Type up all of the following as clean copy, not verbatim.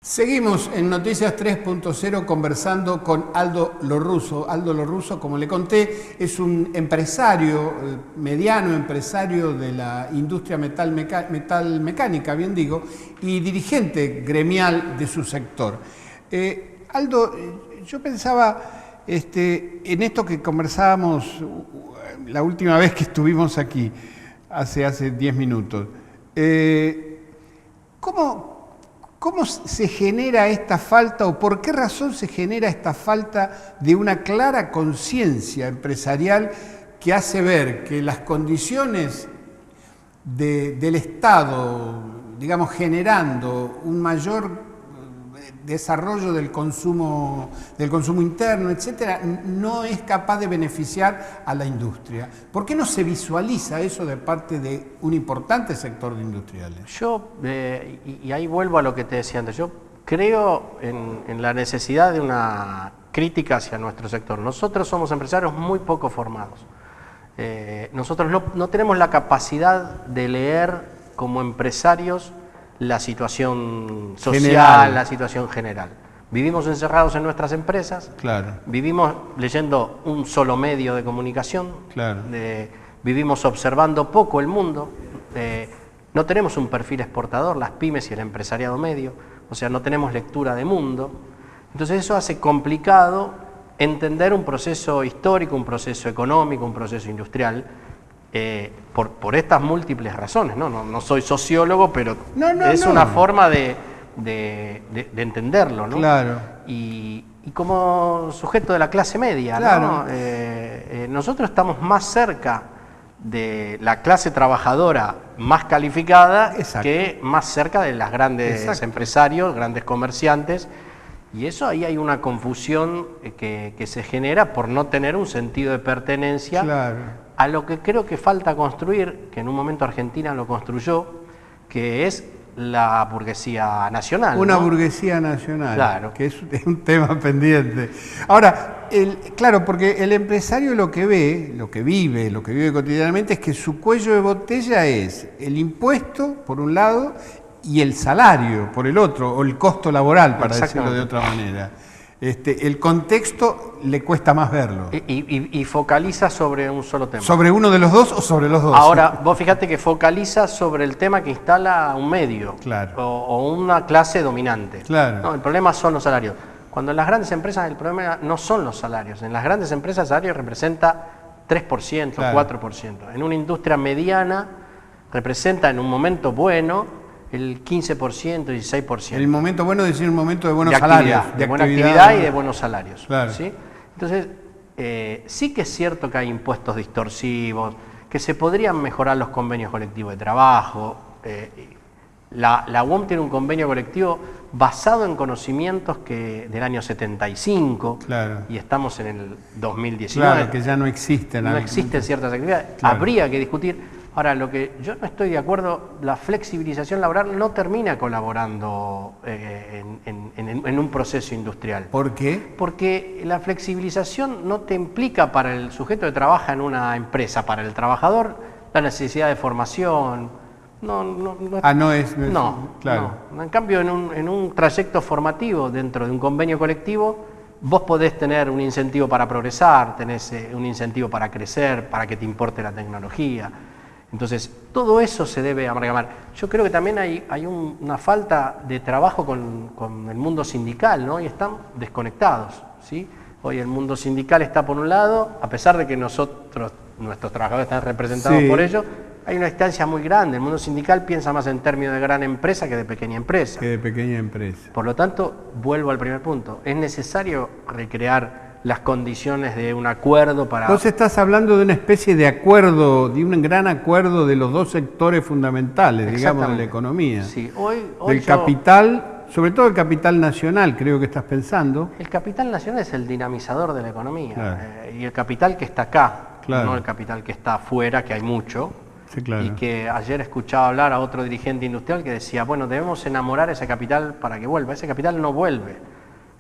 Seguimos en Noticias 3.0 conversando con Aldo Lorusso. Aldo Lorusso, como le conté, es un empresario, mediano empresario de la industria metalmecánica, bien digo, y dirigente gremial de su sector. Aldo, yo pensaba en esto que conversábamos la última vez que estuvimos aquí, hace 10 minutos. ¿Cómo se genera esta falta o por qué razón se genera esta falta de una clara conciencia empresarial que hace ver que las condiciones del Estado, digamos, generando un mayor desarrollo del consumo interno, etcétera, no es capaz de beneficiar a la industria? ¿Por qué no se visualiza eso de parte de un importante sector de industriales? Yo, y ahí vuelvo a lo que te decía antes, yo creo en la necesidad de una crítica hacia nuestro sector. Nosotros somos empresarios muy poco formados. Nosotros no tenemos la capacidad de leer como empresarios la situación social, general. La situación general. Vivimos encerrados en nuestras empresas, claro. Vivimos leyendo un solo medio de comunicación, claro. Vivimos observando poco el mundo, no tenemos un perfil exportador, las pymes y el empresariado medio, o sea, no tenemos lectura de mundo. Entonces eso hace complicado entender un proceso histórico, un proceso económico, un proceso industrial, por estas múltiples razones, ¿no? No soy sociólogo, pero es una forma de entenderlo, ¿no? Claro. Y como sujeto de la clase media, claro. ¿No? Nosotros estamos más cerca de la clase trabajadora más calificada, exacto, que más cerca de las grandes, exacto, empresarios, grandes comerciantes, y eso ahí hay una confusión que se genera por no tener un sentido de pertenencia, claro, a lo que creo que falta construir, que en un momento Argentina lo construyó, que es la burguesía nacional. Una, ¿no?, burguesía nacional, claro, que es un tema pendiente. Ahora, claro, porque el empresario lo que vive cotidianamente es que su cuello de botella es el impuesto, por un lado, y el salario, por el otro, o el costo laboral, para decirlo de otra manera. El contexto le cuesta más verlo. Y focaliza sobre un solo tema. ¿Sobre uno de los dos o sobre los dos? Ahora, vos fíjate que focaliza sobre el tema que instala un medio, claro, o una clase dominante. Claro. No, el problema son los salarios. Cuando en las grandes empresas el problema no son los salarios. En las grandes empresas el salario representa 3%, claro, 4%. En una industria mediana representa en un momento bueno el 15%, 16%. El momento bueno es decir un momento de buenos salarios. De buena actividad y de buenos salarios. Claro. ¿Sí? Entonces, sí que es cierto que hay impuestos distorsivos, que se podrían mejorar los convenios colectivos de trabajo. La UOM tiene un convenio colectivo basado en conocimientos del año 75, claro, y estamos en el 2019. Claro, que ya no existen. No existen ciertas actividades. Claro. Habría que discutir. Ahora, lo que yo no estoy de acuerdo, la flexibilización laboral no termina colaborando en un proceso industrial. ¿Por qué? Porque la flexibilización no te implica para el sujeto que trabaja en una empresa, para el trabajador, la necesidad de formación. No, claro. No. En cambio, en un trayecto formativo dentro de un convenio colectivo, vos podés tener un incentivo para progresar, tenés un incentivo para crecer, para que te importe la tecnología. Entonces, todo eso se debe amalgamar. Yo creo que también hay una falta de trabajo con el mundo sindical, ¿no? Y están desconectados, ¿sí? Hoy el mundo sindical está por un lado, a pesar de que nuestros trabajadores están representados, sí, por ello, hay una distancia muy grande. El mundo sindical piensa más en términos de gran empresa que de pequeña empresa. Por lo tanto, vuelvo al primer punto, es necesario recrear las condiciones de un acuerdo para... Vos estás hablando de una especie de acuerdo, de un gran acuerdo de los dos sectores fundamentales, digamos, de la economía. Sí, hoy capital, sobre todo el capital nacional, creo que estás pensando. El capital nacional es el dinamizador de la economía, claro, y el capital que está acá, claro, no el capital que está afuera, que hay mucho. Sí, claro. Y que ayer escuchaba hablar a otro dirigente industrial que decía, bueno, debemos enamorar ese capital para que vuelva. Ese capital no vuelve.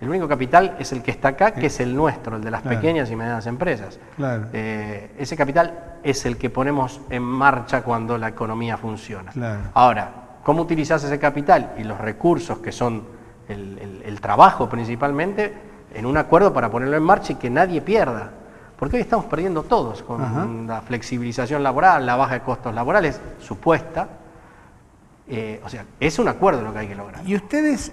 El único capital es el que está acá, que es el nuestro, el de las, claro, pequeñas y medianas empresas. Claro. Ese capital es el que ponemos en marcha cuando la economía funciona. Claro. Ahora, ¿cómo utilizás ese capital y los recursos que son el trabajo principalmente, en un acuerdo para ponerlo en marcha y que nadie pierda. Porque hoy estamos perdiendo todos con la flexibilización laboral, la baja de costos laborales supuesta. O sea, es un acuerdo lo que hay que lograr. Y ustedes,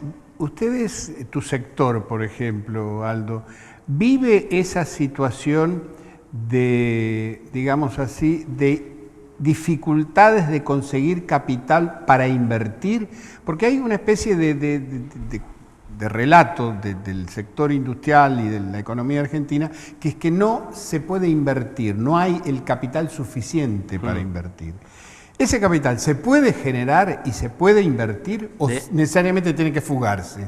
tu sector, por ejemplo, Aldo, ¿vive esa situación de, digamos así, de dificultades de conseguir capital para invertir? Porque hay una especie de relato del sector industrial y de la economía argentina, que es que no se puede invertir, no hay el capital suficiente para invertir. ¿Ese capital se puede generar y se puede invertir o necesariamente tiene que fugarse?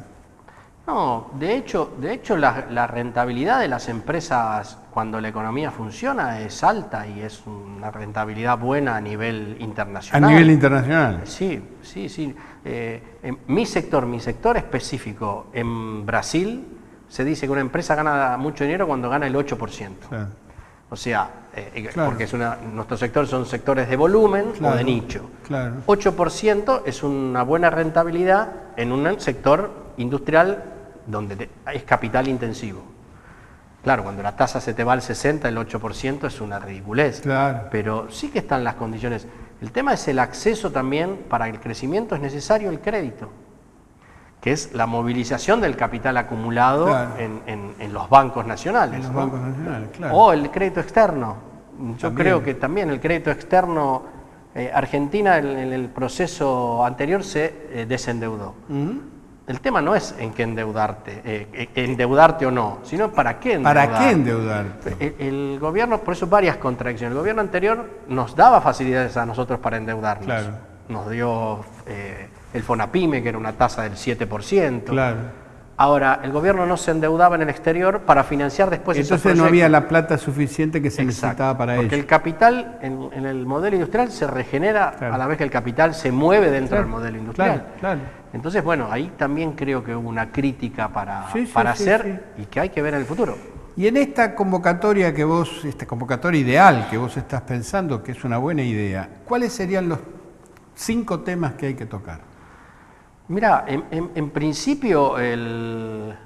No, de hecho la rentabilidad de las empresas cuando la economía funciona es alta y es una rentabilidad buena a nivel internacional. ¿A nivel internacional? Sí. En mi sector específico, en Brasil, se dice que una empresa gana mucho dinero cuando gana el 8%. Claro. O sea, porque nuestros sectores son sectores de volumen o de nicho. Claro. 8% es una buena rentabilidad en un sector industrial donde es capital intensivo. Claro, cuando la tasa se te va al 60, el 8% es una ridiculez. Claro. Pero sí que están las condiciones. El tema es el acceso también. Para el crecimiento es necesario el crédito, que es la movilización del capital acumulado en los bancos nacionales. En los bancos nacionales, claro. O el crédito externo. Yo creo que también el crédito externo, Argentina en el proceso anterior se desendeudó. El tema no es en qué endeudarte o no, sino para qué endeudarte. ¿Para qué endeudarte? El gobierno, por eso varias contradicciones. El gobierno anterior nos daba facilidades a nosotros para endeudarnos. Claro. Nos dio el FONAPYME, que era una tasa del 7%. Claro. Ahora, el gobierno no se endeudaba en el exterior para financiar después esos proyectos. Entonces no había la plata suficiente que se necesitaba para ello. Porque el capital en el modelo industrial se regenera a la vez que el capital se mueve dentro del modelo industrial. Claro. Entonces, bueno, ahí también creo que hubo una crítica para hacer y que hay que ver en el futuro. Y en esta convocatoria esta convocatoria ideal que vos estás pensando, que es una buena idea, ¿cuáles serían los 5 temas que hay que tocar? Mira, en principio es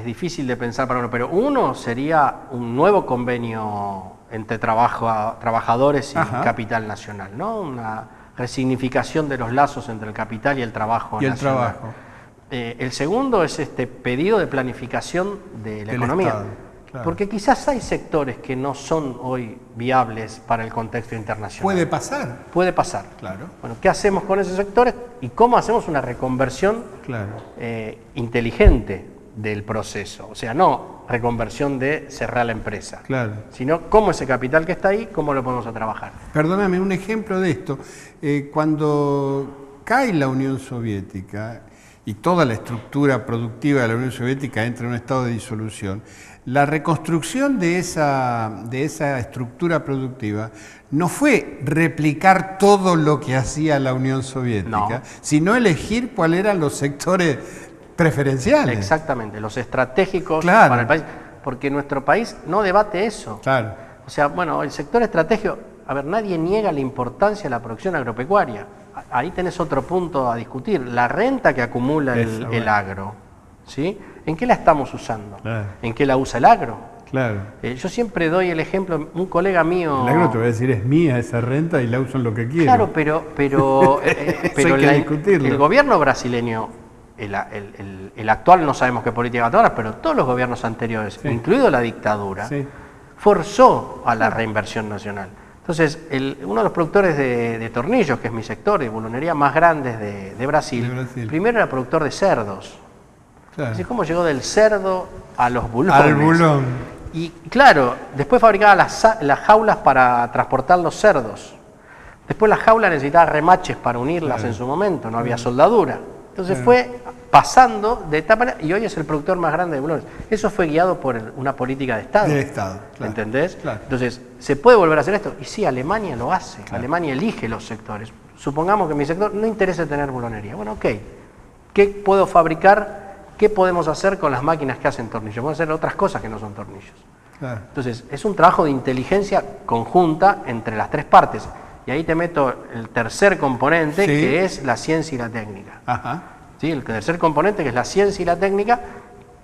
difícil de pensar para uno, pero uno sería un nuevo convenio entre trabajadores y capital nacional, ¿no? Una resignificación de los lazos entre el capital y el trabajo nacional. El segundo es este pedido de planificación de la economía. Estado. Claro. Porque quizás hay sectores que no son hoy viables para el contexto internacional. ¿Puede pasar? Puede pasar. Claro. Bueno, ¿qué hacemos con esos sectores y cómo hacemos una reconversión inteligente del proceso? O sea, no reconversión de cerrar la empresa, sino cómo ese capital que está ahí, cómo lo podemos trabajar. Perdóname, un ejemplo de esto. Cuando cae la Unión Soviética y toda la estructura productiva de la Unión Soviética entra en un estado de disolución, la reconstrucción de esa estructura productiva no fue replicar todo lo que hacía la Unión Soviética, sino elegir cuáles eran los sectores preferenciales. Exactamente, los estratégicos para el país, porque nuestro país no debate eso. Claro. O sea, bueno, el sector estratégico, a ver, nadie niega la importancia de la producción agropecuaria. Ahí tenés otro punto a discutir, la renta que acumula el agro, ¿sí? ¿En qué la estamos usando? Claro. ¿En qué la usa el agro? Claro. Yo siempre doy el ejemplo, un colega mío... El agro te va a decir, es mía esa renta y la uso en lo que quiero. Claro, pero el gobierno brasileño, el actual no sabemos qué política va a tomar, pero todos los gobiernos anteriores, incluido la dictadura, forzó a la reinversión nacional. Entonces, uno de los productores de tornillos, que es mi sector, de bulonería más grandes de Brasil, primero era productor de cerdos. Claro. Así como llegó del cerdo a los bulones. Al bulón. Y claro, después fabricaba las jaulas para transportar los cerdos. Después las jaulas necesitaba remaches para unirlas en su momento, no había soldadura. Entonces fue pasando de etapa y hoy es el productor más grande de bulones. Eso fue guiado por una política de Estado. De Estado, claro. ¿Entendés? Claro. Entonces, ¿se puede volver a hacer esto? Y sí, Alemania lo hace. Claro. Alemania elige los sectores. Supongamos que en mi sector no interesa tener bulonería. Bueno, ok. ¿Qué puedo fabricar? ¿Qué podemos hacer con las máquinas que hacen tornillos? Podemos hacer otras cosas que no son tornillos. Claro. Entonces, es un trabajo de inteligencia conjunta entre las 3 partes. Y ahí te meto el tercer componente, que es la ciencia y la técnica. Ajá. ¿sí? El tercer componente, que es la ciencia y la técnica,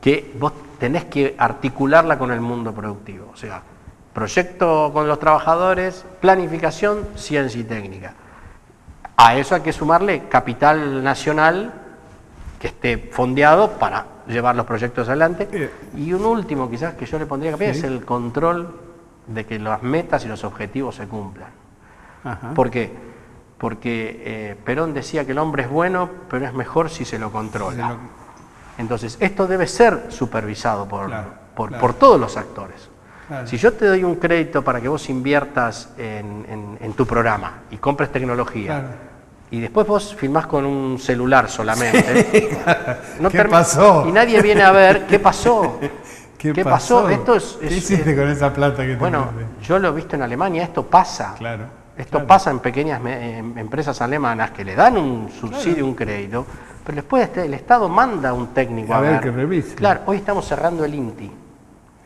que vos tenés que articularla con el mundo productivo. O sea, proyecto con los trabajadores, planificación, ciencia y técnica. A eso hay que sumarle capital nacional que esté fondeado para llevar los proyectos adelante. Y un último, quizás, que yo le pondría que es el control de que las metas y los objetivos se cumplan. Ajá. ¿Por qué? Porque Perón decía que el hombre es bueno, pero es mejor si se lo controla. Entonces, esto debe ser supervisado por todos los actores. Claro. Si yo te doy un crédito para que vos inviertas en tu programa y compres tecnología, claro, y después vos filmás con un celular solamente, no ¿qué pasó? Y nadie viene a ver qué pasó. ¿Qué pasó? ¿Qué hiciste con esa plata que te Bueno, yo lo he visto en Alemania, esto pasa. Claro. Esto pasa en pequeñas empresas alemanas que le dan un subsidio, un crédito, pero después el Estado manda un técnico a ver que revise. Claro, hoy estamos cerrando el INTI.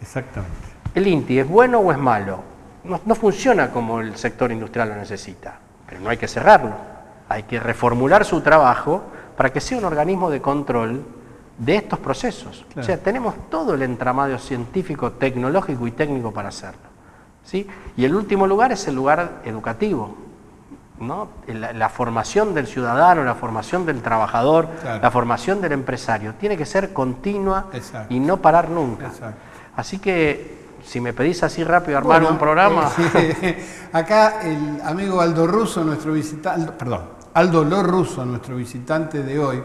Exactamente. ¿El INTI es bueno o es malo? No funciona como el sector industrial lo necesita, pero no hay que cerrarlo. Hay que reformular su trabajo para que sea un organismo de control de estos procesos. Claro. O sea, tenemos todo el entramado científico, tecnológico y técnico para hacerlo, ¿sí? Y el último lugar es el lugar educativo, ¿no? La formación del ciudadano, la formación del trabajador, claro, la formación del empresario, tiene que ser continua. Exacto, y no parar nunca. Exacto. Así que, si me pedís así rápido armar un programa... Acá el amigo Aldo Russo, nuestro visitante, Aldo Lorrusso, nuestro visitante de hoy,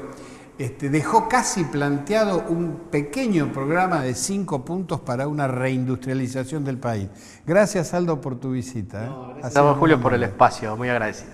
dejó casi planteado un pequeño programa de 5 puntos para una reindustrialización del país. Gracias, Aldo, por tu visita. No, gracias a Julio por el espacio, muy agradecido.